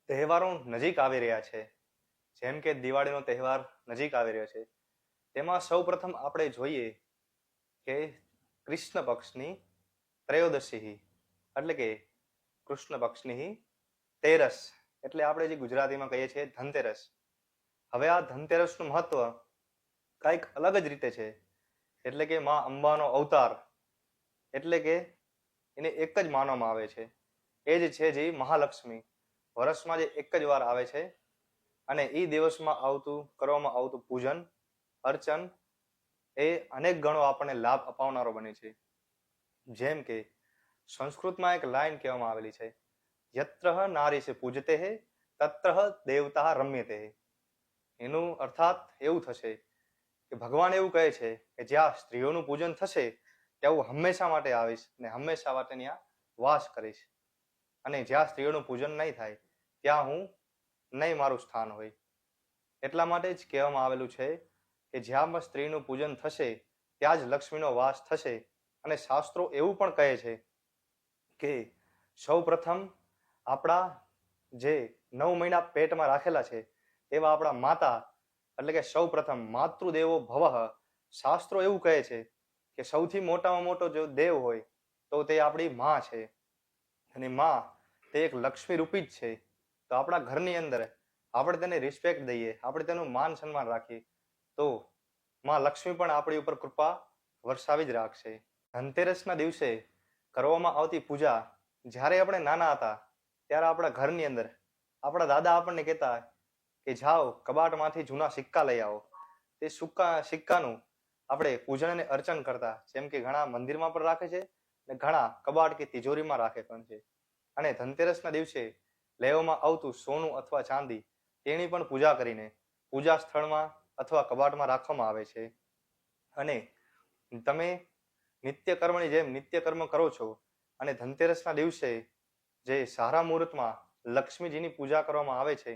તહેવારો નજીક આવી રહ્યા છે. જેમ કે દિવાળીનો તહેવાર નજીક આવી રહ્યો છે. તેમાં સૌ પ્રથમ આપણે જોઈએ કે કૃષ્ણ પક્ષની ત્રયોદશી એટલે કે કૃષ્ણ પક્ષની તેરસ એટલે આપણે જે ગુજરાતીમાં કહીએ છીએ ધનતેરસ. હવે આ ધનતેરસનું મહત્વ કંઈક અલગ જ રીતે છે. એટલે કે માં અંબાનો અવતાર એટલે કે એને એક જ માનવામાં આવે છે. એ જ છે જે મહાલક્ષ્મી. વર્ષમાં જે એક જ વાર આવે છે અને એ દિવસમાં કરવામાં આવતું પૂજન અર્ચન એ અનેક ગણો આપણને લાભ અપાવનારો બને છે. જેમ કે સંસ્કૃતમાં એક લાઈન કહેવામાં આવેલી છે, યત્ર નારીસે પૂજતે તત્ર દેવતા રમ્યતે. એનું અર્થાત એવું થશે કે ભગવાન એવું કહે છે કે જ્યાં સ્ત્રીઓનું પૂજન થશે ત્યાં હું હંમેશા માટે આવીશ અને હંમેશા માટે ત્યાં વાસ કરીશ, અને જ્યાં સ્ત્રીઓનું પૂજન નહીં થાય ત્યાં હું નહીં મારું સ્થાન હોય. એટલા માટે જ કહેવામાં આવેલું છે કે જ્યાં સ્ત્રીનું પૂજન થશે ત્યાં જ લક્ષ્મીનો વાસ થશે. અને શાસ્ત્રો એવું પણ કહે છે કે સૌ પ્રથમ આપણા જે 9 મહિના પેટમાં રાખેલા છે એવા આપણા માતા એટલે કે સૌ પ્રથમ માતૃદેવો ભવઃ. શાસ્ત્રો એવું કહે છે કે સૌથી મોટામાં મોટો જો દેવ હોય તો તે આપણી માં છે, અને માં તે એક લક્ષ્મી રૂપી જ છે. તો આપણા ઘરની અંદર આપણે તેને રિસ્પેક્ટ દઈએ, આપણે તેનું માન સન્માન રાખીએ તો માં લક્ષ્મી પણ આપણી ઉપર કૃપા વરસાવી જ રાખશે. ધનતેરસના દિવસે કરવામાં આવતી પૂજા, જ્યારે આપણે નાના હતા ત્યારે આપણા ઘરની અંદર આપણા દાદા આપણને કહેતા કે જાઓ કબાટમાંથી જૂના સિક્કા લઈ આવો. તે સિક્કાનું આપણે પૂજન અને અર્ચન કરતા. જેમ કે ઘણા મંદિરમાં પણ રાખે છે અને ઘણા કબાટ કે તિજોરીમાં રાખે પણ છે. અને ધનતેરસના દિવસે લેવામાં આવતું સોનું અથવા ચાંદી તેની પણ પૂજા કરીને પૂજા સ્થળમાં અથવા કબાટમાં રાખવામાં આવે છે. અને તમે નિત્યકર્મની જેમ નિત્યકર્મ કરો છો અને ધનતેરસના દિવસે જે સારા મુહૂર્તમાં લક્ષ્મીજીની પૂજા કરવામાં આવે છે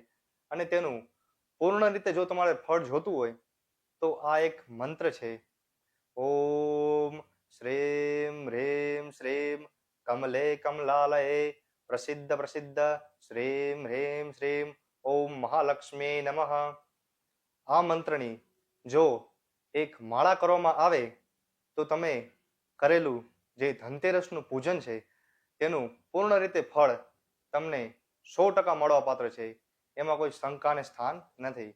અને તેનું પૂર્ણ રીતે જો તમારે ફળ જોતું હોય તો આ એક મંત્ર છે, ઓમ શ્રેમ હ્રેમ શ્રેમ કમલે કમલાલયે પ્રસિદ્ધ પ્રસિદ્ધ શ્રેમ હ્રેમ શ્રેમ ઓમ મહાલક્ષ્મી નમઃ. આ મંત્રની જો એક માળા કરવામાં આવે તો તમે કરેલું જે ધનતેરસનું પૂજન છે તેનું પૂર્ણ રીતે ફળ તમને 100% મળવા પાત્ર છે. એમાં કોઈ શંકાને સ્થાન નથી.